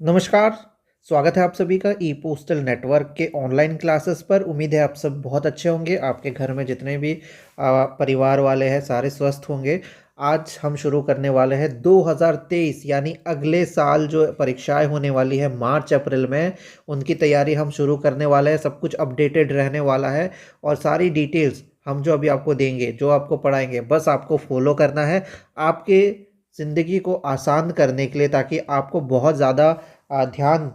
नमस्कार, स्वागत है आप सभी का ई पोस्टल नेटवर्क के ऑनलाइन क्लासेस पर। उम्मीद है आप सब बहुत अच्छे होंगे, आपके घर में जितने भी परिवार वाले हैं सारे स्वस्थ होंगे। आज हम शुरू करने वाले हैं 2023 यानी अगले साल जो परीक्षाएं होने वाली है मार्च अप्रैल में, उनकी तैयारी हम शुरू करने वाले हैं। सब कुछ अपडेटेड रहने वाला है और सारी डिटेल्स हम जो अभी आपको देंगे, जो आपको पढ़ाएंगे, बस आपको फॉलो करना है आपके ज़िंदगी को आसान करने के लिए, ताकि आपको बहुत ज़्यादा ध्यान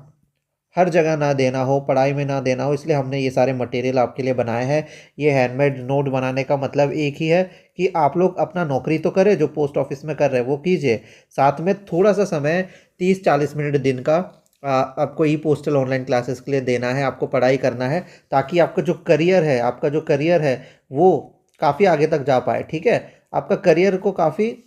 हर जगह ना देना हो, पढ़ाई में ना देना हो। इसलिए हमने ये सारे मटेरियल आपके लिए बनाए हैं। ये हैंडमेड नोट बनाने का मतलब एक ही है कि आप लोग अपना नौकरी तो करें, जो पोस्ट ऑफिस में कर रहे हैं वो कीजिए, साथ में थोड़ा सा समय 30-40 मिनट दिन का आपको ई पोस्टल ऑनलाइन क्लासेस के लिए देना है, आपको पढ़ाई करना है, ताकि आपका जो करियर है वो काफ़ी आगे तक जा पाए। ठीक है, आपका करियर को काफ़ी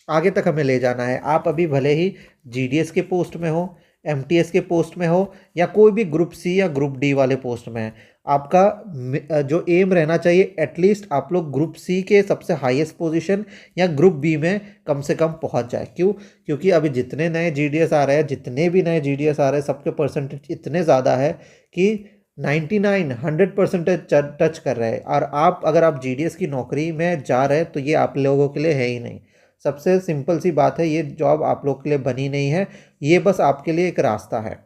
आगे तक हमें ले जाना है। आप अभी भले ही जीडीएस के पोस्ट में हो, एमटीएस के पोस्ट में हो, या कोई भी ग्रुप सी या ग्रुप डी वाले पोस्ट में है, आपका जो एम रहना चाहिए, एटलीस्ट आप लोग ग्रुप सी के सबसे हाईएस्ट पोजीशन या ग्रुप बी में कम से कम पहुंच जाए। क्यों? क्योंकि अभी जितने नए जीडीएस आ रहे हैं, जितने भी नए जीडीएस आ रहे हैं, सबके परसेंटेज इतने ज़्यादा है कि 99-100% टच कर रहे हैं। और अगर आप जीडीएस की नौकरी में जा रहे हैं तो ये आप लोगों के लिए है ही नहीं। सबसे सिंपल सी बात है, ये जॉब आप लोग के लिए बनी नहीं है, ये बस आपके लिए एक रास्ता है।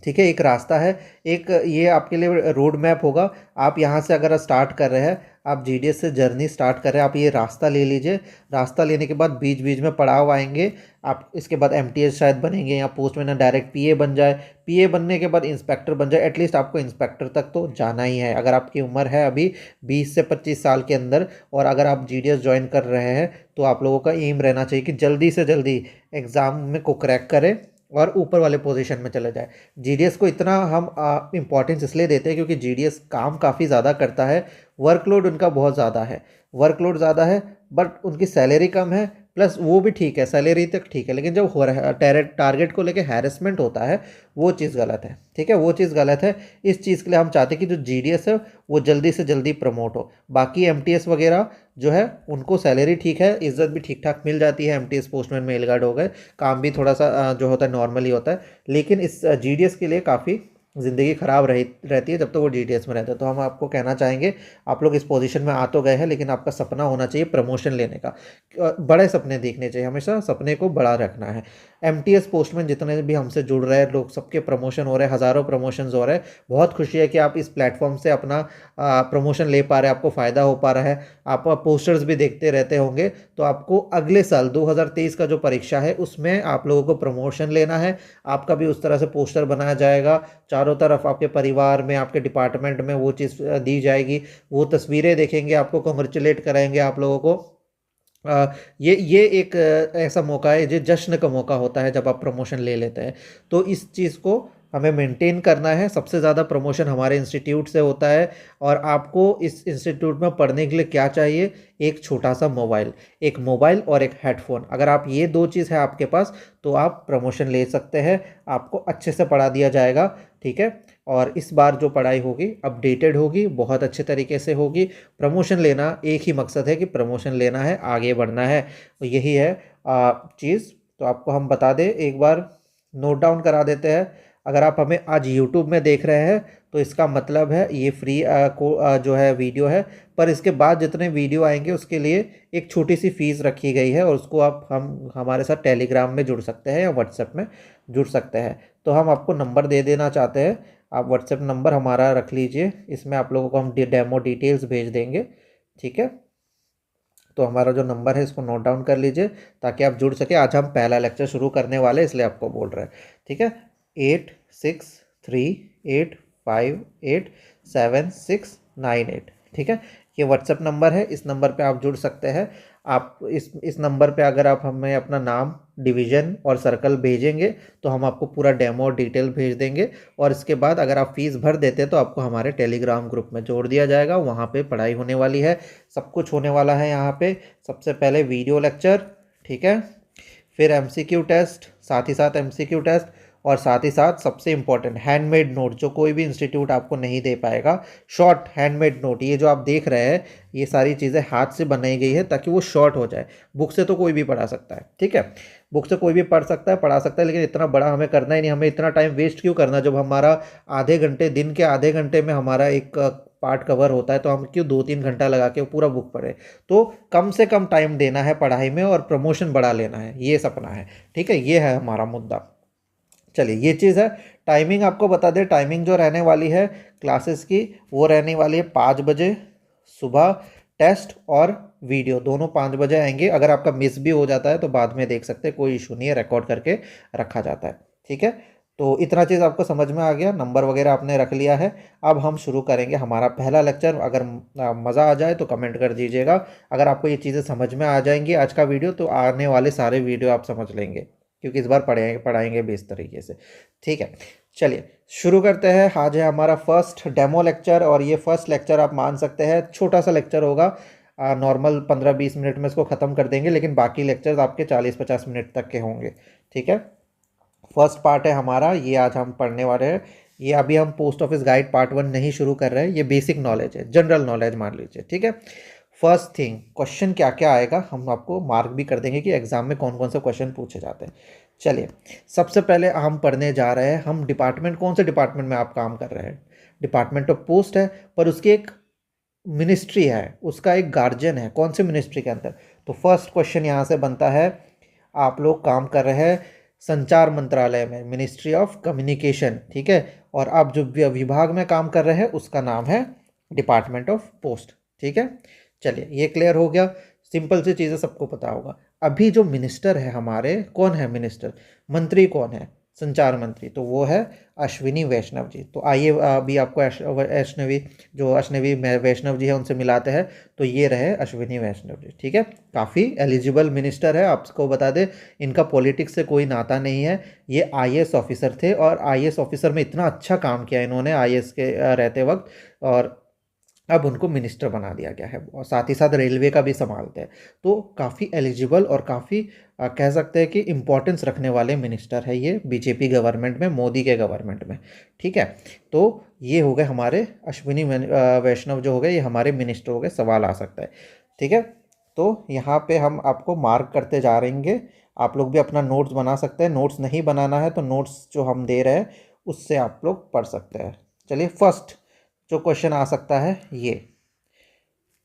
ठीक है, एक रास्ता है, एक ये आपके लिए रोड मैप होगा। आप यहाँ से अगर स्टार्ट कर रहे हैं, आप जीडीएस से जर्नी स्टार्ट कर रहे हैं, आप ये रास्ता ले लीजिए। रास्ता लेने के बाद बीच बीच में पड़ाव आएंगे। आप इसके बाद एमटीएस शायद बनेंगे, या पोस्ट में ना डायरेक्ट पीए बन जाए, पीए बनने के बाद इंस्पेक्टर बन जाए। एटलीस्ट आपको इंस्पेक्टर तक तो जाना ही है, अगर आपकी उम्र है अभी 20 से 25 साल के अंदर, और अगर आप जीडीएस ज्वाइन कर रहे हैं तो आप लोगों का एम रहना चाहिए कि जल्दी से जल्दी एग्ज़ाम में को क्रैक करें और ऊपर वाले पोजीशन में चले जाए। जीडीएस को इतना हम इम्पॉर्टेंस इसलिए देते हैं क्योंकि जीडीएस काम काफ़ी ज़्यादा करता है, वर्कलोड उनका बहुत ज़्यादा है। वर्कलोड ज़्यादा है बट उनकी सैलरी कम है, प्लस वो भी ठीक है, सैलरी तक ठीक है, लेकिन जब हो रहा है टारगेट को लेके हैरेसमेंट होता है, वो चीज़ गलत है। ठीक है, वो चीज़ गलत है। इस चीज़ के लिए हम चाहते हैं कि जो जीडीएस है वो जल्दी से जल्दी प्रमोट हो। बाकी एमटीएस वगैरह जो है उनको सैलरी ठीक है, इज्जत भी ठीक ठाक मिल जाती है। एमटीएस पोस्टमैन मेल गार्ड हो गए, काम भी थोड़ा सा जो होता है नॉर्मली होता है, लेकिन इस जीडीएस के लिए काफ़ी ज़िंदगी ख़राब रहती है जब तक वो जीडीएस में रहता है। तो हम आपको कहना चाहेंगे, आप लोग इस पोजीशन में आ तो गए हैं, लेकिन आपका सपना होना चाहिए प्रमोशन लेने का। बड़े सपने देखने चाहिए, हमेशा सपने को बड़ा रखना है। एमटीएस पोस्टमैन जितने भी हमसे जुड़ रहे हैं लोग, सबके प्रमोशन हो रहे हैं, हज़ारों प्रमोशन हो रहे हैं। बहुत खुशी है कि आप इस प्लेटफॉर्म से अपना प्रमोशन ले पा रहे हैं, आपको फ़ायदा हो पा रहा है। आप पोस्टर्स भी देखते रहते होंगे, तो आपको अगले साल 2023 का जो परीक्षा है उसमें आप लोगों को प्रमोशन लेना है। आपका भी उस तरह से पोस्टर बनाया जाएगा, चारों तरफ आपके परिवार में, आपके डिपार्टमेंट में वो चीज़ दी जाएगी। वो तस्वीरें देखेंगे, आपको कॉन्ग्रेचुलेट कराएंगे आप लोगों को। ये एक ऐसा मौका है, ये जश्न का मौका होता है जब आप प्रमोशन ले लेते हैं। तो इस चीज़ को हमें मेंटेन करना है। सबसे ज़्यादा प्रमोशन हमारे इंस्टीट्यूट से होता है, और आपको इस इंस्टीट्यूट में पढ़ने के लिए क्या चाहिए? एक छोटा सा मोबाइल, एक मोबाइल और एक हेडफोन। अगर आप ये दो चीज़ है आपके पास तो आप प्रमोशन ले सकते हैं, आपको अच्छे से पढ़ा दिया जाएगा। ठीक है, और इस बार जो पढ़ाई होगी अपडेटेड होगी, बहुत अच्छे तरीके से होगी। प्रमोशन लेना, एक ही मकसद है कि प्रमोशन लेना है, आगे बढ़ना है, तो यही है चीज़। तो आपको हम बता दें, एक बार नोट डाउन करा देते हैं। अगर आप हमें आज यूट्यूब में देख रहे हैं तो इसका मतलब है ये फ्री जो है वीडियो है, पर इसके बाद जितने वीडियो आएंगे उसके लिए एक छोटी सी फीस रखी गई है, और उसको आप हम हमारे साथ टेलीग्राम में जुड़ सकते हैं या व्हाट्सएप में जुड़ सकते हैं। तो हम आपको नंबर दे देना चाहते हैं, आप व्हाट्सएप नंबर हमारा रख लीजिए, इसमें आप लोगों को हम डेमो डिटेल्स भेज देंगे। ठीक है, तो हमारा जो नंबर है इसको नोट डाउन कर लीजिए ताकि आप जुड़ सके। आज हम पहला लेक्चर शुरू करने वाले हैं, इसलिए आपको बोल रहे हैं। ठीक है, 8638587698। ठीक है, ये व्हाट्सएप नंबर है, इस नंबर पे आप जुड़ सकते हैं। आप इस नंबर पे अगर आप हमें अपना नाम, डिवीज़न और सर्कल भेजेंगे तो हम आपको पूरा डेमो और डिटेल भेज देंगे, और इसके बाद अगर आप फीस भर देते हैं तो आपको हमारे टेलीग्राम ग्रुप में जोड़ दिया जाएगा। वहाँ पे पढ़ाई होने वाली है, सब कुछ होने वाला है यहाँ पे। सबसे पहले वीडियो लेक्चर, ठीक है, फिर एमसीक्यू टेस्ट, साथ ही साथ एमसीक्यू टेस्ट, और साथ ही साथ सबसे इम्पॉर्टेंट हैंडमेड नोट, जो कोई भी इंस्टीट्यूट आपको नहीं दे पाएगा। शॉर्ट हैंडमेड नोट, ये जो आप देख रहे हैं ये सारी चीज़ें हाथ से बनाई गई है ताकि वो शॉर्ट हो जाए। बुक से तो कोई भी पढ़ा सकता है, ठीक है, बुक से कोई भी पढ़ सकता है, पढ़ा सकता है, लेकिन इतना बड़ा हमें करना ही नहीं। हमें इतना टाइम वेस्ट क्यों करना, जब हमारा आधे घंटे, दिन के आधे घंटे में हमारा एक पार्ट कवर होता है, तो हम क्यों 2-3 घंटा लगा के पूरा बुक पढ़े। तो कम से कम टाइम देना है पढ़ाई में और प्रमोशन बढ़ा लेना है, ये सपना है, ठीक है, ये है हमारा मुद्दा। चलिए ये चीज़ है। टाइमिंग आपको बता दें, टाइमिंग जो रहने वाली है क्लासेस की वो रहने वाली है 5 बजे सुबह। टेस्ट और वीडियो दोनों 5 बजे आएंगे। अगर आपका मिस भी हो जाता है तो बाद में देख सकते हैं, कोई इशू नहीं है, रिकॉर्ड करके रखा जाता है, ठीक है। तो इतना चीज़ आपको समझ में आ गया, नंबर वगैरह आपने रख लिया है। अब हम शुरू करेंगे हमारा पहला लेक्चर। अगर मज़ा आ जाए तो कमेंट कर दीजिएगा। अगर आपको ये चीज़ें समझ में आ जाएंगी आज का वीडियो, तो आने वाले सारे वीडियो आप समझ लेंगे, क्योंकि इस बार पढ़ाएंगे बेस तरीके से, ठीक है। चलिए शुरू करते हैं। आज है हमारा फर्स्ट डेमो लेक्चर, और ये फर्स्ट लेक्चर आप मान सकते हैं छोटा सा लेक्चर होगा। नॉर्मल 15-20 मिनट में इसको ख़त्म कर देंगे, लेकिन बाकी लेक्चर्स आपके 40-50 मिनट तक के होंगे, ठीक है। फर्स्ट पार्ट है हमारा, ये आज हम पढ़ने वाले हैं। ये अभी हम पोस्ट ऑफिस गाइड पार्ट 1 नहीं शुरू कर रहे हैं, ये बेसिक नॉलेज है, जनरल नॉलेज मान लीजिए, ठीक है। फर्स्ट थिंग, क्वेश्चन क्या क्या आएगा हम आपको मार्क भी कर देंगे कि एग्जाम में कौन कौन से क्वेश्चन पूछे जाते हैं। चलिए सबसे पहले हम पढ़ने जा रहे हैं, हम डिपार्टमेंट, कौन से डिपार्टमेंट में आप काम कर रहे हैं। डिपार्टमेंट ऑफ पोस्ट है, पर उसकी एक मिनिस्ट्री है, उसका एक गार्जियन है, कौन सी मिनिस्ट्री के अंदर। तो फर्स्ट क्वेश्चन यहाँ से बनता है, आप लोग काम कर रहे हैं संचार मंत्रालय में, मिनिस्ट्री ऑफ कम्युनिकेशन, ठीक है। और आप जो विभाग में काम कर रहे हैं उसका नाम है डिपार्टमेंट ऑफ पोस्ट, ठीक है। चलिए ये क्लियर हो गया, सिंपल सी चीज़ें सबको पता होगा। अभी जो मिनिस्टर है हमारे, कौन है मिनिस्टर, मंत्री कौन है, संचार मंत्री, तो वो है अश्विनी वैष्णव जी। तो आइए अभी आपको अश्विनी वैष्णव जी है उनसे मिलाते हैं। तो ये रहे अश्विनी वैष्णव जी, ठीक है। काफ़ी एलिजिबल मिनिस्टर है, आपको बता दें इनका पॉलिटिक्स से कोई नाता नहीं है। ये आईएएस ऑफिसर थे, और आईएएस ऑफिसर में इतना अच्छा काम किया इन्होंने आईएएस के रहते वक्त, और अब उनको मिनिस्टर बना दिया गया है, और साथ ही साथ रेलवे का भी संभालते हैं। तो काफ़ी एलिजिबल और काफ़ी कह सकते हैं कि इम्पोर्टेंस रखने वाले मिनिस्टर है ये बीजेपी गवर्नमेंट में, मोदी के गवर्नमेंट में, ठीक है। तो ये हो गए हमारे अश्विनी वैष्णव जो हो गए, ये हमारे मिनिस्टर हो गए, सवाल आ सकता है, ठीक है। तो यहाँ पे हम आपको मार्क करते जा रहेंगे। आप लोग भी अपना नोट्स बना सकते हैं, नोट्स नहीं बनाना है तो नोट्स जो हम दे रहे हैं उससे आप लोग पढ़ सकते हैं। चलिए फर्स्ट जो क्वेश्चन आ सकता है ये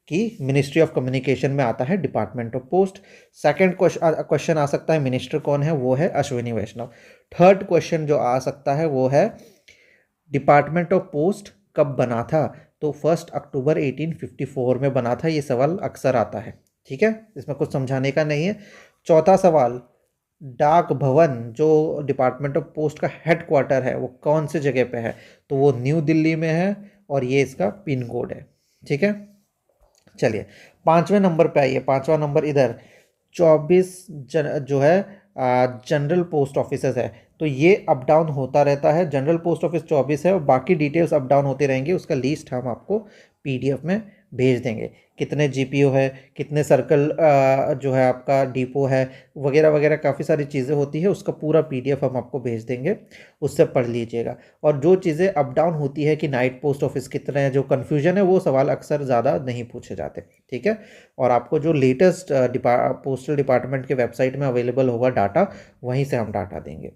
कि मिनिस्ट्री ऑफ कम्युनिकेशन में आता है department of post. Second question आ सकता है मिनिस्टर कौन है, वो है अश्विनी वैष्णव। थर्ड क्वेश्चन जो आ सकता है वो है डिपार्टमेंट ऑफ पोस्ट कब बना था, तो 1 अक्टूबर 1854 में बना था। ये सवाल अक्सर आता है, ठीक है, इसमें कुछ समझाने का नहीं है। चौथा सवाल, डाक भवन जो डिपार्टमेंट ऑफ पोस्ट का हेड क्वार्टर है वो कौन से जगह पे है, तो वो न्यू दिल्ली में है, और ये इसका पिन कोड है, ठीक है। चलिए 5वें नंबर पे आइए, 5वां नंबर इधर 24 जो है जनरल पोस्ट ऑफिसर्स है। तो ये अप डाउन होता रहता है, जनरल पोस्ट ऑफिस 24 है, और बाकी डिटेल्स अप डाउन होते रहेंगे। उसका लिस्ट हम आपको पीडीएफ में भेज देंगे, कितने जीपीओ है, कितने सर्कल जो है आपका डिपो है, वगैरह वगैरह काफ़ी सारी चीज़ें होती है, उसका पूरा पीडीएफ हम आपको भेज देंगे, उससे पढ़ लीजिएगा। और जो चीज़ें अप डाउन होती है कि नाइट पोस्ट ऑफिस कितने हैं, जो कन्फ्यूजन है, वो सवाल अक्सर ज़्यादा नहीं पूछे जाते, ठीक है। और आपको जो लेटेस्ट पोस्टल डिपार्टमेंट के वेबसाइट में अवेलेबल होगा डाटा, वहीं से हम डाटा देंगे।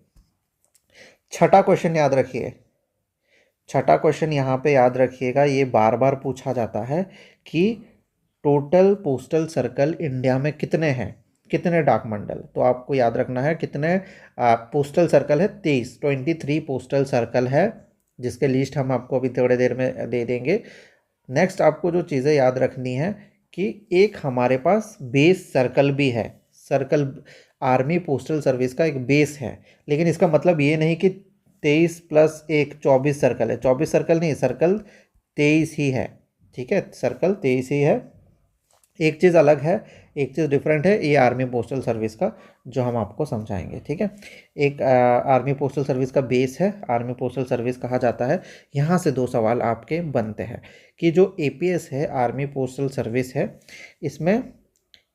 छठा क्वेश्चन याद रखिए, छठा क्वेश्चन यहाँ पे याद रखिएगा, ये बार बार पूछा जाता है कि टोटल पोस्टल सर्कल इंडिया में कितने हैं, कितने डाक मंडल। तो आपको याद रखना है कितने पोस्टल सर्कल है, 23 पोस्टल सर्कल है, जिसके लिस्ट हम आपको अभी थोड़ी देर में दे देंगे। नेक्स्ट आपको जो चीज़ें याद रखनी है कि एक हमारे पास बेस सर्कल भी है, सर्कल आर्मी पोस्टल सर्विस का एक बेस है, लेकिन इसका मतलब ये नहीं कि 23 + 1 24 सर्कल है, 24 सर्कल नहीं, सर्कल 23 ही है, ठीक है, सर्कल 23 ही है। एक चीज़ अलग है, एक चीज़ डिफरेंट है, ये आर्मी पोस्टल सर्विस का जो हम आपको समझाएंगे, ठीक है। एक आर्मी पोस्टल सर्विस का बेस है, आर्मी पोस्टल सर्विस कहा जाता है। यहाँ से 2 सवाल आपके बनते हैं कि जो एपीएस है, आर्मी पोस्टल सर्विस है, इसमें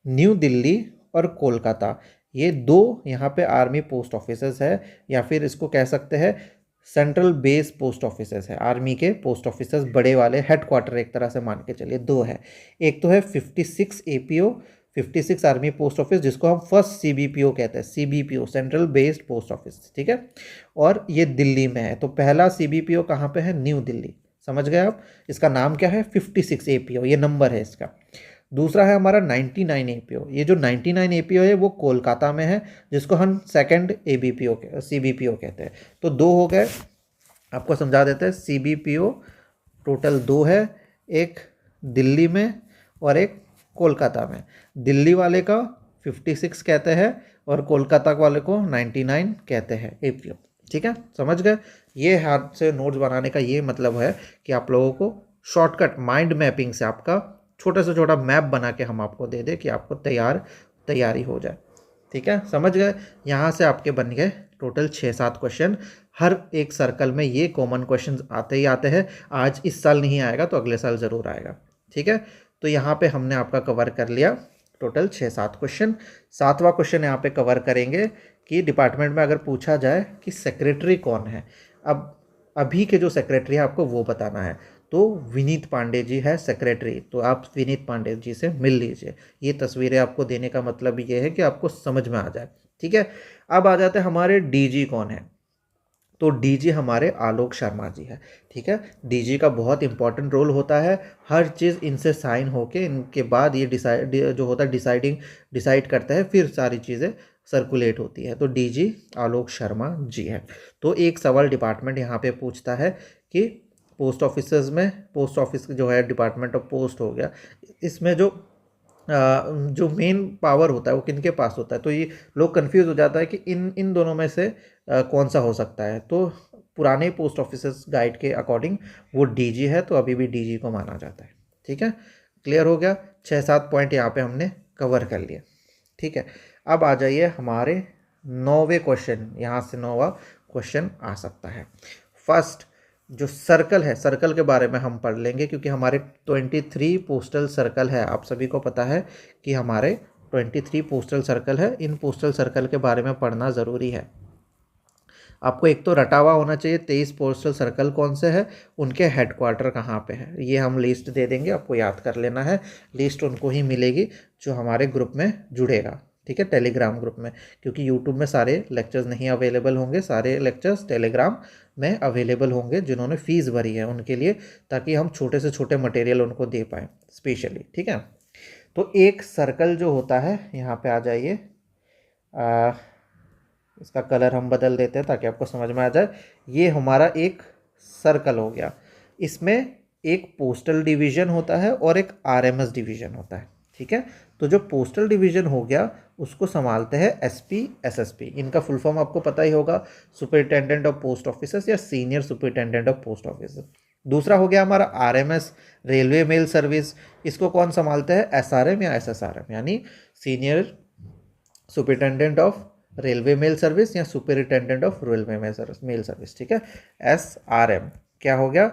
न्यू दिल्ली और कोलकाता, ये 2 यहाँ पे आर्मी पोस्ट ऑफिसेस है, या फिर इसको कह सकते हैं सेंट्रल बेस पोस्ट ऑफिसेस है, आर्मी के पोस्ट ऑफिसेस बड़े वाले, हेडक्वार्टर एक तरह से मान के चलिए 2 है। एक तो है 56 APO, 56 आर्मी पोस्ट ऑफिस, जिसको हम फर्स्ट CBPO कहते हैं, CBPO central based post office, ठीक है। और ये दिल्ली में है। तो पहला CBPO कहाँ पे है? न्यू दिल्ली, समझ गए आप। इसका नाम क्या है? 56 APO, ये नंबर है इसका। दूसरा है हमारा 99 APO। ये जो 99 APO है वो कोलकाता में है, जिसको हम सेकंड ABPO CBPO कहते हैं। तो 2 हो गए, आपको समझा देते हैं। CBPO टोटल 2 है, एक दिल्ली में और एक कोलकाता में। दिल्ली वाले का 56 कहते हैं और कोलकाता वाले को 99 कहते हैं APO, ठीक है, समझ गए। ये हाथ से नोट्स बनाने का ये मतलब है कि आप लोगों को शॉर्टकट माइंड मैपिंग से आपका छोटा से छोटा मैप बना के हम आपको दे दें कि आपको तैयारी हो जाए, ठीक है, समझ गए। यहाँ से आपके बन गए टोटल 6-7 क्वेश्चन। हर एक सर्कल में ये कॉमन क्वेश्चन आते ही आते हैं। आज इस साल नहीं आएगा तो अगले साल ज़रूर आएगा, ठीक है। तो यहाँ पे हमने आपका कवर कर लिया टोटल 6-7 क्वेश्चन। 7वां क्वेश्चन यहाँ पे कवर करेंगे कि डिपार्टमेंट में अगर पूछा जाए कि सेक्रेटरी कौन है, अब अभी के जो सेक्रेटरी है आपको वो बताना है। तो विनीत पांडे जी है सेक्रेटरी, तो आप विनीत पांडे जी से मिल लीजिए। ये तस्वीरें आपको देने का मतलब ये है कि आपको समझ में आ जाए, ठीक है। अब आ जाते हैं हमारे DG कौन है। तो DG हमारे आलोक शर्मा जी है, ठीक है। DG का बहुत इंपॉर्टेंट रोल होता है। हर चीज़ इनसे साइन होके इनके बाद ये जो होता है डिसाइड करता है, फिर सारी चीज़ें सर्कुलेट होती है। तो DG आलोक शर्मा जी है। तो एक सवाल डिपार्टमेंट यहाँ पे पूछता है कि पोस्ट ऑफिस जो है डिपार्टमेंट ऑफ पोस्ट हो गया, इसमें जो मेन पावर होता है वो किनके पास होता है। तो ये लोग कंफ्यूज हो जाता है कि इन दोनों में से कौन सा हो सकता है। तो पुराने पोस्ट ऑफिस गाइड के अकॉर्डिंग वो DG है, तो अभी भी DG को माना जाता है, ठीक है। क्लियर हो गया। 6-7 पॉइंट यहाँ पे हमने कवर कर लिए, ठीक है। अब आ जाइए हमारे 9वें क्वेश्चन। यहाँ से 9वां क्वेश्चन आ सकता है। फर्स्ट जो सर्कल है, सर्कल के बारे में हम पढ़ लेंगे, क्योंकि हमारे 23 पोस्टल सर्कल है। आप सभी को पता है कि हमारे 23 पोस्टल सर्कल है। इन पोस्टल सर्कल के बारे में पढ़ना ज़रूरी है। आपको एक तो रटा हुआ होना चाहिए 23 पोस्टल सर्कल कौन से है, उनके हेडक्वार्टर कहाँ पे है। ये हम लिस्ट दे देंगे, आपको याद कर लेना है। लिस्ट उनको ही मिलेगी जो हमारे ग्रुप में जुड़ेगा, ठीक है, टेलीग्राम ग्रुप में। क्योंकि यूट्यूब में सारे लेक्चर्स नहीं अवेलेबल होंगे, सारे लेक्चर्स टेलीग्राम में अवेलेबल होंगे जिन्होंने फ़ीस भरी है उनके लिए, ताकि हम छोटे से छोटे मटेरियल उनको दे पाएँ स्पेशली, ठीक है। तो एक सर्कल जो होता है, यहाँ पे आ जाइए, इसका कलर हम बदल देते हैं ताकि आपको समझ में आ जाए। ये हमारा एक सर्कल हो गया। इसमें एक पोस्टल डिवीज़न होता है और एक RMS डिवीज़न होता है, ठीक है। तो जो पोस्टल डिवीज़न हो गया उसको संभालते हैं SP SSP। इनका फुल फॉर्म आपको पता ही होगा, सुपरिटेंडेंट ऑफ पोस्ट ऑफिसेस या senior superintendent of post office. दूसरा हो गया हमारा RMS, रेलवे मेल सर्विस। इसको कौन संभालते हैं? SRM या SSRM, यानी senior superintendent of railway mail service या superintendent of railway mail service, ठीक है। SRM क्या हो गया?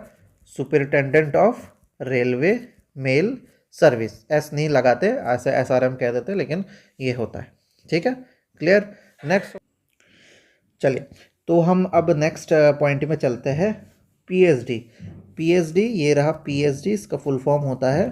Superintendent of railway mail service. S नहीं लगाते, ऐसे SRM कह देते, लेकिन ये होता है, ठीक है। क्लियर। नेक्स्ट चलिए, तो हम अब नेक्स्ट पॉइंट में चलते हैं। PSD ये रहा PSD। इसका फुल फॉर्म होता है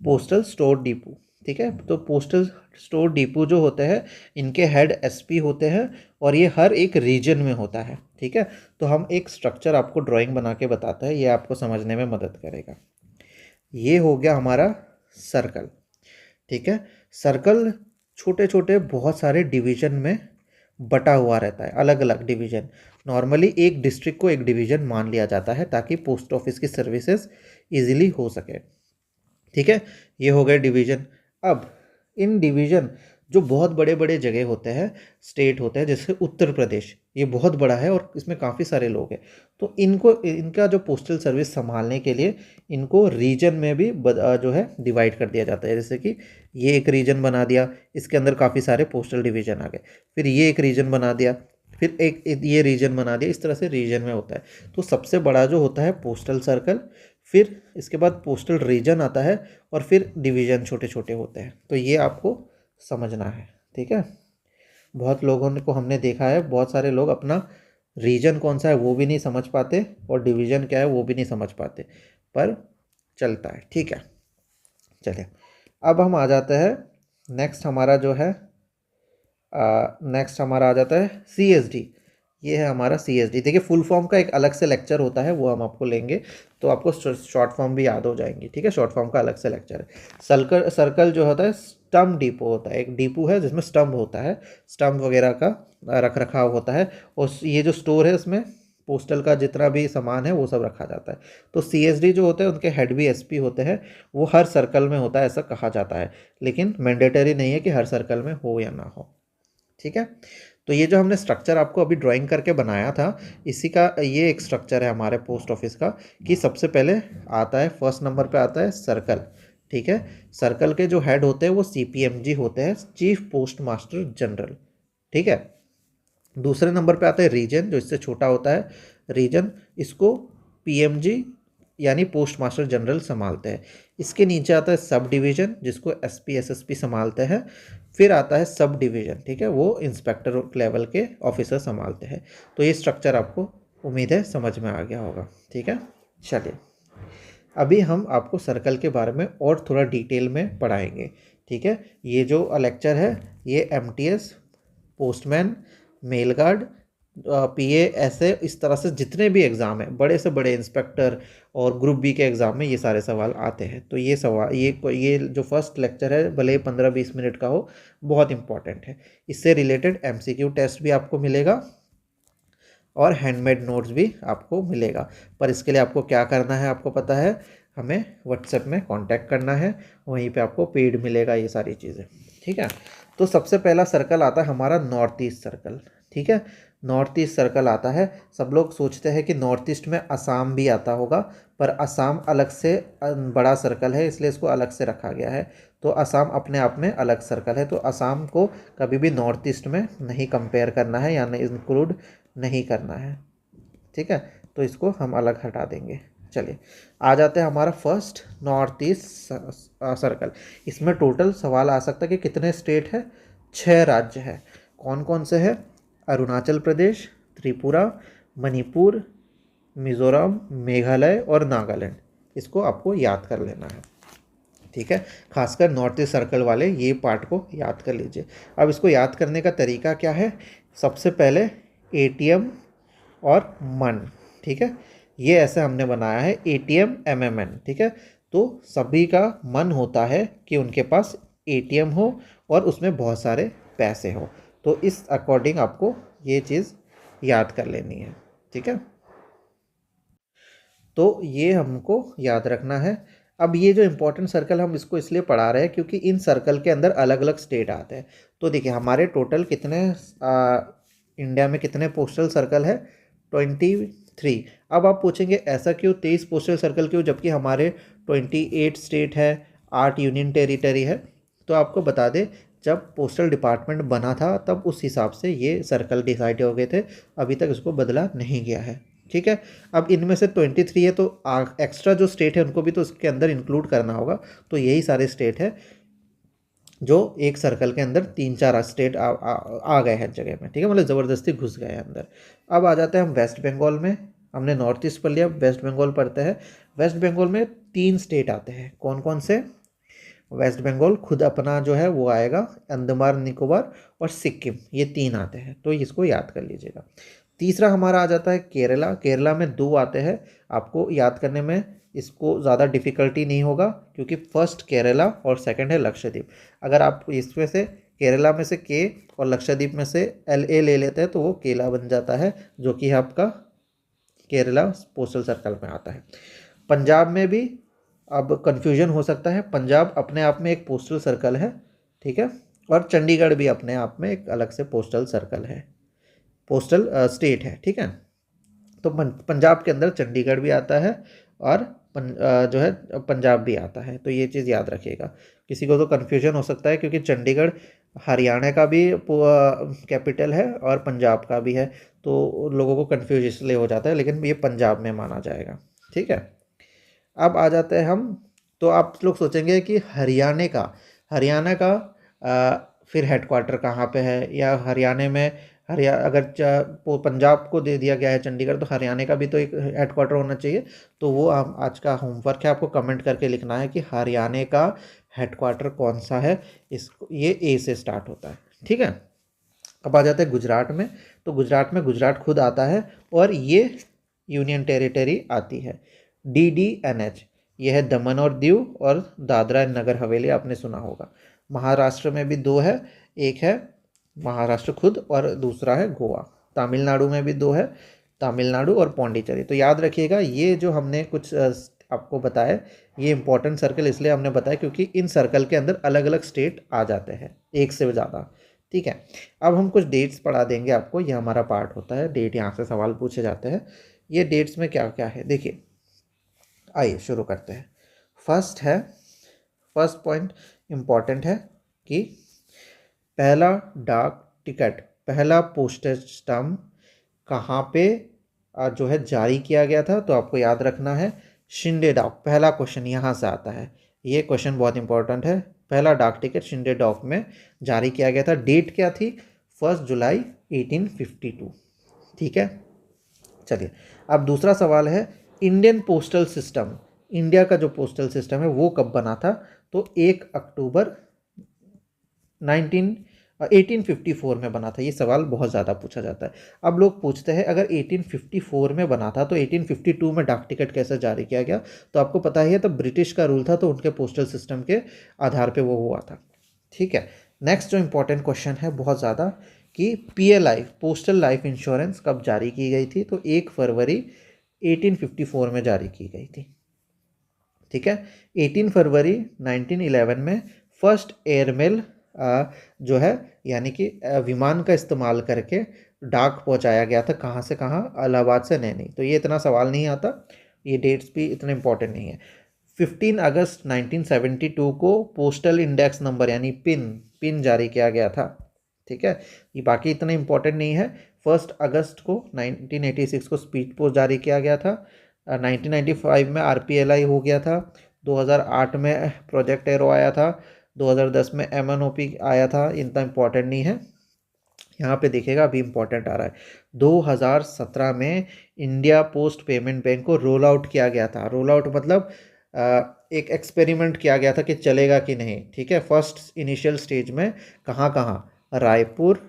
पोस्टल स्टोर डिपो, ठीक है। तो पोस्टल स्टोर डिपो जो होते हैं इनके हेड SP होते हैं और ये हर एक रीजन में होता है, ठीक है। तो हम एक स्ट्रक्चर आपको ड्राइंग बना के बताते हैं, ये आपको समझने में मदद करेगा। ये हो गया हमारा सर्कल, ठीक है। सर्कल छोटे छोटे बहुत सारे डिवीजन में बटा हुआ रहता है, अलग अलग डिवीजन। नॉर्मली एक डिस्ट्रिक्ट को एक डिवीजन मान लिया जाता है ताकि पोस्ट ऑफिस की सर्विसेज इजीली हो सके, ठीक है। ये हो गए डिवीज़न। अब इन डिवीज़न जो बहुत बड़े बड़े जगह होते हैं, स्टेट होते हैं, जैसे उत्तर प्रदेश, ये बहुत बड़ा है और इसमें काफ़ी सारे लोग हैं। तो इनका जो पोस्टल सर्विस संभालने के लिए इनको रीजन में भी जो है डिवाइड कर दिया जाता है। जैसे कि ये एक रीजन बना दिया, इसके अंदर काफ़ी सारे पोस्टल डिवीज़न आ गए। फिर ये एक रीजन बना दिया, फिर एक ये रीजन बना दिया। इस तरह से रीजन में होता है। तो सबसे बड़ा जो होता है पोस्टल सर्कल, फिर इसके बाद पोस्टल रीजन आता है और फिर डिवीज़न छोटे छोटे होते हैं। तो ये आपको समझना है, ठीक है। बहुत लोगों को हमने देखा है, बहुत सारे लोग अपना रीजन कौन सा है वो भी नहीं समझ पाते और डिवीज़न क्या है वो भी नहीं समझ पाते, पर चलता है, ठीक है। चलिए अब हम आ जाते हैं नेक्स्ट हमारा जो है नेक्स्ट हमारा आ जाता है CSD। ये है हमारा CSD। देखिए फुल फॉर्म का एक अलग से लेक्चर होता है, वो हम आपको लेंगे तो आपको शॉर्ट फॉर्म भी याद हो जाएंगी, ठीक है। शॉर्ट फॉर्म का अलग से लेक्चर है। सर्कल जो होता है स्टम्प डिपो होता है, एक डिपो है जिसमें स्टम्प होता है, स्टम्प वगैरह का रख रखाव होता है, और ये जो स्टोर है उसमें पोस्टल का जितना भी सामान है वो सब रखा जाता है। तो CSD जो होते हैं उनके हेड भी SP होते हैं, वो हर सर्कल में होता है ऐसा कहा जाता है, लेकिन मैंडेटरी नहीं है कि हर सर्कल में हो या ना हो, ठीक है। तो ये जो हमने स्ट्रक्चर आपको अभी ड्राइंग करके बनाया था, इसी का ये एक स्ट्रक्चर है हमारे पोस्ट ऑफिस का, कि सबसे पहले आता है फर्स्ट नंबर पे आता है सर्कल, ठीक है। सर्कल के जो हेड होते हैं वो CPMG होते हैं, चीफ पोस्ट मास्टर जनरल, ठीक है। दूसरे नंबर पे आता है रीजन, जो इससे छोटा होता है रीजन, इसको PMG यानी पोस्ट मास्टर जनरल संभालते हैं। इसके नीचे आता है सब डिवीज़न, जिसको SP SSP संभालते हैं। फिर आता है सब डिवीज़न, ठीक है, वो इंस्पेक्टर लेवल के ऑफिसर संभालते हैं। तो ये स्ट्रक्चर आपको उम्मीद है समझ में आ गया होगा, ठीक है। चलिए अभी हम आपको सर्कल के बारे में और थोड़ा डिटेल में पढ़ाएंगे, ठीक है। ये जो लेक्चर है ये MTS, postman, mail guard, PA, ऐसे इस तरह से जितने भी एग्ज़ाम हैं, बड़े से बड़े इंस्पेक्टर और ग्रुप B के एग्ज़ाम में ये सारे सवाल आते हैं। तो ये सवाल ये जो फर्स्ट लेक्चर है भले ही 15-20 मिनट का हो, बहुत इंपॉर्टेंट है। इससे रिलेटेड MCQ टेस्ट भी आपको मिलेगा और हैंडमेड नोट्स भी आपको मिलेगा। पर इसके लिए आपको क्या करना है आपको पता है, हमें व्हाट्सएप में कांटेक्ट करना है, वहीं पे आपको पेड मिलेगा ये सारी चीज़ें, ठीक है। तो सबसे पहला सर्कल आता है हमारा नॉर्थ ईस्ट सर्कल, ठीक है। नॉर्थ ईस्ट सर्कल आता है, सब लोग सोचते हैं कि नॉर्थ ईस्ट में असम भी आता होगा, पर असम अलग से बड़ा सर्कल है, इसलिए इसको अलग से रखा गया है। तो असम अपने आप में अलग सर्कल है, तो असम को कभी भी नॉर्थ ईस्ट में नहीं कंपेयर करना है या इंक्लूड नहीं करना है, ठीक है। तो इसको हम अलग हटा देंगे। चलिए आ जाते हैं हमारा फर्स्ट नॉर्थ ईस्ट सर्कल। इसमें टोटल सवाल आ सकता है कि कितने स्टेट है, 6 राज्य है। कौन कौन से हैं? अरुणाचल प्रदेश, त्रिपुरा, मणिपुर, मिज़ोरम, मेघालय और नागालैंड। इसको आपको याद कर लेना है, ठीक है। खासकर नॉर्थ ईस्ट सर्कल वाले ये पार्ट को याद कर लीजिए। अब इसको याद करने का तरीका क्या है? सबसे पहले ATM और मन, ठीक है, ये ऐसे हमने बनाया है ATM MMN, ठीक है। तो सभी का मन होता है कि उनके पास ATM हो और उसमें बहुत सारे पैसे हो, तो इस अकॉर्डिंग आपको ये चीज़ याद कर लेनी है, ठीक है। तो ये हमको याद रखना है। अब ये जो इम्पोर्टेंट सर्कल हम इसको इसलिए पढ़ा रहे हैं क्योंकि इन सर्कल के अंदर अलग अलग स्टेट आते हैं। तो देखिए हमारे टोटल कितने इंडिया में कितने पोस्टल सर्कल है? 23। अब आप पूछेंगे ऐसा क्यों, 23 पोस्टल सर्कल क्यों, जबकि हमारे 28 स्टेट है, 8 यूनियन टेरिटरी है। तो आपको बता दें जब पोस्टल डिपार्टमेंट बना था तब उस हिसाब से ये सर्कल डिसाइड हो गए थे, अभी तक इसको बदला नहीं गया है, ठीक है। अब इनमें से 23 है तो एक्स्ट्रा जो स्टेट है उनको भी तो इसके अंदर इंक्लूड करना होगा। तो यही सारे स्टेट है जो एक सर्कल के अंदर 3-4 स्टेट आ गए हैं जगह में, ठीक है, मतलब ज़बरदस्ती घुस गए हैं अंदर। अब आ जाते हैं हम वेस्ट बंगाल में। हमने नॉर्थ ईस्ट पढ़ लिया, वेस्ट बंगाल पढ़ते हैं। वेस्ट बंगाल में 3 स्टेट आते हैं। कौन कौन से? वेस्ट बंगाल खुद अपना जो है वो आएगा, अंडमान निकोबार और सिक्किम, ये 3 आते हैं, तो इसको याद कर लीजिएगा। तीसरा हमारा आ जाता है केरला। केरला में 2 आते हैं, आपको याद करने में इसको ज़्यादा डिफ़िकल्टी नहीं होगा क्योंकि फर्स्ट केरला और सेकंड है लक्षद्वीप। अगर आप इसमें से केरला में से के और लक्षद्वीप में से LA ले लेते हैं तो वो केला बन जाता है, जो कि आपका केरला पोस्टल सर्कल में आता है। पंजाब में भी अब कन्फ्यूजन हो सकता है, पंजाब अपने आप में एक पोस्टल सर्कल है, ठीक है, और चंडीगढ़ भी अपने आप में एक अलग से पोस्टल सर्कल है, पोस्टल स्टेट है, ठीक है। तो पंजाब के अंदर चंडीगढ़ भी आता है और जो है पंजाब भी आता है, तो ये चीज़ याद रखिएगा। किसी को तो कन्फ्यूजन हो सकता है क्योंकि चंडीगढ़ हरियाणा का भी कैपिटल है और पंजाब का भी है, तो लोगों को कन्फ्यूज इसलिए हो जाता है, लेकिन ये पंजाब में माना जाएगा, ठीक है। अब आ जाते हैं हम, तो आप लोग सोचेंगे कि हरियाणा का फिर हेडक्वार्टर कहाँ पे है, या हरियाणा में अगर पंजाब को दे दिया गया है चंडीगढ़, तो हरियाणा का भी तो एक हेडक्वार्टर होना चाहिए। तो वो आज का होमवर्क है, आपको कमेंट करके लिखना है कि हरियाणा का हेडक्वार्टर कौन सा है। इसको ये ए से स्टार्ट होता है, ठीक है। अब आ जाते हैं गुजरात में। तो गुजरात में गुजरात खुद आता है और ये यूनियन टेरिटरी आती है। DDNH ये है दमन और दीव और दादरा एंड नगर हवेली, आपने सुना होगा। महाराष्ट्र में भी दो है, एक है महाराष्ट्र खुद और दूसरा है गोवा। तमिलनाडु में भी दो है, तमिलनाडु और पौंडीचेरी। तो याद रखिएगा ये जो हमने कुछ आपको बताया, ये इंपॉर्टेंट सर्कल इसलिए हमने बताया क्योंकि इन सर्कल के अंदर अलग अलग स्टेट आ जाते हैं, एक से ज़्यादा, ठीक है। अब हम कुछ डेट्स पढ़ा देंगे आपको, ये हमारा पार्ट होता है, डेट यहाँ से सवाल पूछे जाते हैं। ये डेट्स में क्या क्या है देखिए, आइए शुरू करते हैं। फर्स्ट पॉइंट इम्पॉर्टेंट है कि पहला डाक टिकट, पहला पोस्टेज स्टैम्प कहाँ पे जो है जारी किया गया था, तो आपको याद रखना है शिंदे डॉक। पहला क्वेश्चन यहाँ से आता है, ये क्वेश्चन बहुत इंपॉर्टेंट है। पहला डाक टिकट शिंदे डॉक में जारी किया गया था। डेट क्या थी? 1 जुलाई 1852, ठीक है। चलिए अब दूसरा सवाल है, इंडियन पोस्टल सिस्टम, इंडिया का जो पोस्टल सिस्टम है वो कब बना था? तो 1 अक्टूबर 1854 में बना था। ये सवाल बहुत ज़्यादा पूछा जाता है। अब लोग पूछते हैं अगर 1854 में बना था तो 1852 में डाक टिकट कैसे जारी किया गया? तो आपको पता ही है, तो ब्रिटिश का रूल था, तो उनके पोस्टल सिस्टम के आधार पे वो हुआ था, ठीक है। नेक्स्ट जो इंपॉर्टेंट क्वेश्चन है बहुत ज़्यादा कि PLI पोस्टल लाइफ इंश्योरेंस कब जारी की गई थी? तो 1 फरवरी 1854 में जारी की गई थी, ठीक है। 18 फरवरी 1911 में फर्स्ट एयरमेल जो है यानी कि विमान का इस्तेमाल करके डाक पहुंचाया गया था। कहाँ से कहाँ? इलाहाबाद से नैनी। तो ये इतना सवाल नहीं आता, ये डेट्स भी इतने इंपॉर्टेंट नहीं है। 15 अगस्त 1972 को पोस्टल इंडेक्स नंबर यानी पिन जारी किया गया था, ठीक है। ये बाकी इतना इंपॉर्टेंट नहीं है। 1 अगस्त को 1986 को स्पीड पोस्ट जारी किया गया था। 1995 में RPLI हो गया था। 2008 में प्रोजेक्ट एरो आया था। 2010 में MNOP आया था। इतना इंपॉर्टेंट नहीं है। यहाँ पे देखिएगा अभी इंपॉर्टेंट आ रहा है, 2017 में इंडिया पोस्ट पेमेंट बैंक को रोल आउट किया गया था। रोल आउट मतलब एक एक्सपेरिमेंट किया गया था कि चलेगा कि नहीं, ठीक है। फर्स्ट इनिशियल स्टेज में कहाँ कहाँ? रायपुर,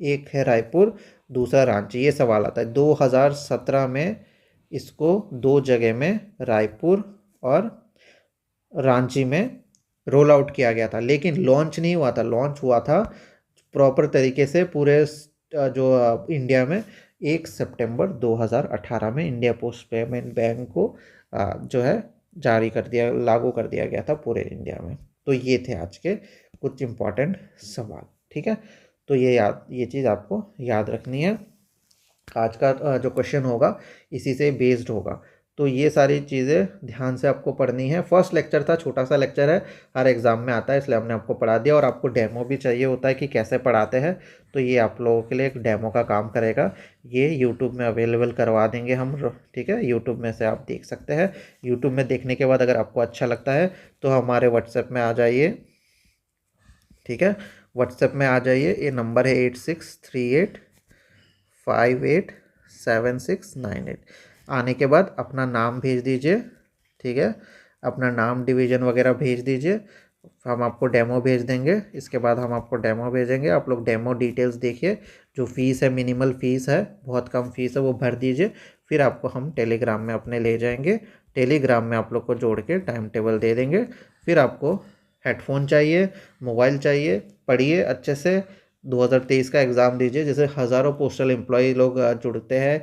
एक है रायपुर, दूसरा रांची। ये सवाल आता है 2017 में इसको 2 जगह में, रायपुर और रांची में रोल आउट किया गया था, लेकिन लॉन्च नहीं हुआ था। लॉन्च हुआ था प्रॉपर तरीके से पूरे जो इंडिया में 1 सितंबर 2018 में इंडिया पोस्ट पेमेंट बैंक को जो है जारी कर दिया, लागू कर दिया गया था पूरे इंडिया में। तो ये थे आज के कुछ इम्पॉर्टेंट सवाल, ठीक है। तो ये चीज़ आपको याद रखनी है। आज का जो क्वेश्चन होगा इसी से बेस्ड होगा। तो ये सारी चीज़ें ध्यान से आपको पढ़नी है। फर्स्ट लेक्चर था, छोटा सा लेक्चर है, हर एग्ज़ाम में आता है, इसलिए हमने आपको पढ़ा दिया। और आपको डेमो भी चाहिए होता है कि कैसे पढ़ाते हैं, तो ये आप लोगों के लिए एक डेमो का काम करेगा। ये यूट्यूब में अवेलेबल करवा देंगे हम, ठीक है। यूट्यूब में से आप देख सकते हैं। यूट्यूब में देखने के बाद अगर आपको अच्छा लगता है तो हमारे व्हाट्सएप में आ जाइए, ठीक है। व्हाट्सएप में आ जाइए, ये नंबर है 8638587698। आने के बाद अपना नाम भेज दीजिए, ठीक है। अपना नाम, डिवीज़न वगैरह भेज दीजिए, हम आपको डेमो भेज देंगे। इसके बाद हम आपको डेमो भेजेंगे, आप लोग डेमो डिटेल्स देखिए। जो फ़ीस है, मिनिमल फ़ीस है, बहुत कम फ़ीस है, वो भर दीजिए। फिर आपको हम टेलीग्राम में अपने ले जाएंगे। टेलीग्राम में आप लोग को जोड़ के टाइम टेबल दे देंगे। फिर आपको हेडफोन चाहिए, मोबाइल चाहिए, पढ़िए अच्छे से, 2023 का एग्ज़ाम दीजिए। जैसे हज़ारों पोस्टल एम्प्लॉय लोग जुड़ते हैं,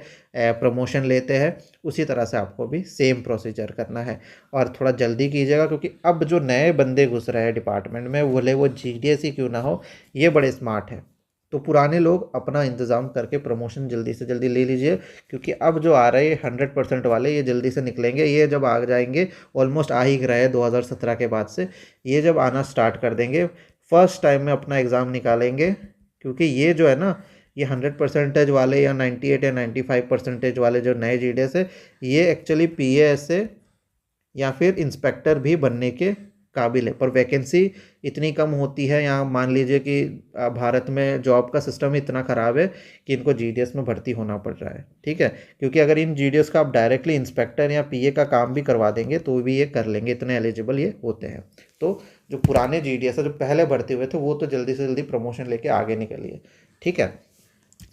प्रमोशन लेते हैं, उसी तरह से आपको भी सेम प्रोसीजर करना है। और थोड़ा जल्दी कीजिएगा, क्योंकि अब जो नए बंदे घुस रहे हैं डिपार्टमेंट में, बोले वो GDS ही क्यों ना हो, ये बड़े स्मार्ट हैं। तो पुराने लोग अपना इंतज़ाम करके प्रमोशन जल्दी से जल्दी ले लीजिए, क्योंकि अब जो आ रहे हैं 100% वाले, ये जल्दी से निकलेंगे। ये जब आ जाएंगे, ऑलमोस्ट आ ही रहे 2017 के बाद से, ये जब आना स्टार्ट कर देंगे, फर्स्ट टाइम में अपना एग्ज़ाम निकालेंगे। क्योंकि ये जो है ना, ये 100% वाले या 98 या 95% वाले जो नए GDS है, ये एक्चुअली PAS से या फिर इंस्पेक्टर भी बनने के काबिल है, पर वैकेंसी इतनी कम होती है यहाँ। मान लीजिए कि भारत में जॉब का सिस्टम इतना ख़राब है कि इनको जीडीएस में भर्ती होना पड़ रहा है, ठीक है। क्योंकि अगर इन जीडीएस का आप डायरेक्टली इंस्पेक्टर या पीए का काम भी करवा देंगे तो भी ये कर लेंगे, इतने एलिजिबल ये होते हैं। तो जो पुराने जीडीएस है, जो पहले भर्ती हुए थे, वो तो जल्दी से जल्दी प्रमोशन लेके आगे निकलिए, ठीक है।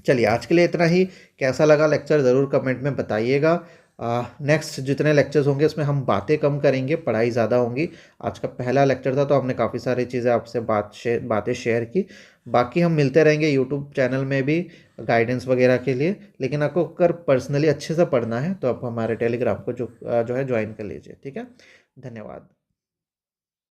चलिए आज के लिए इतना ही। कैसा लगा लेक्चर ज़रूर कमेंट में बताइएगा। नेक्स्ट जितने लेक्चर्स होंगे उसमें हम बातें कम करेंगे, पढ़ाई ज़्यादा होंगी। आज का पहला लेक्चर था तो हमने काफ़ी सारी चीज़ें आपसे बातें शेयर की। बाकी हम मिलते रहेंगे यूट्यूब चैनल में भी गाइडेंस वगैरह के लिए। लेकिन आपको अगर पर्सनली अच्छे से पढ़ना है तो आप हमारे टेलीग्राम को जो है ज्वाइन कर लीजिए, ठीक है। धन्यवाद।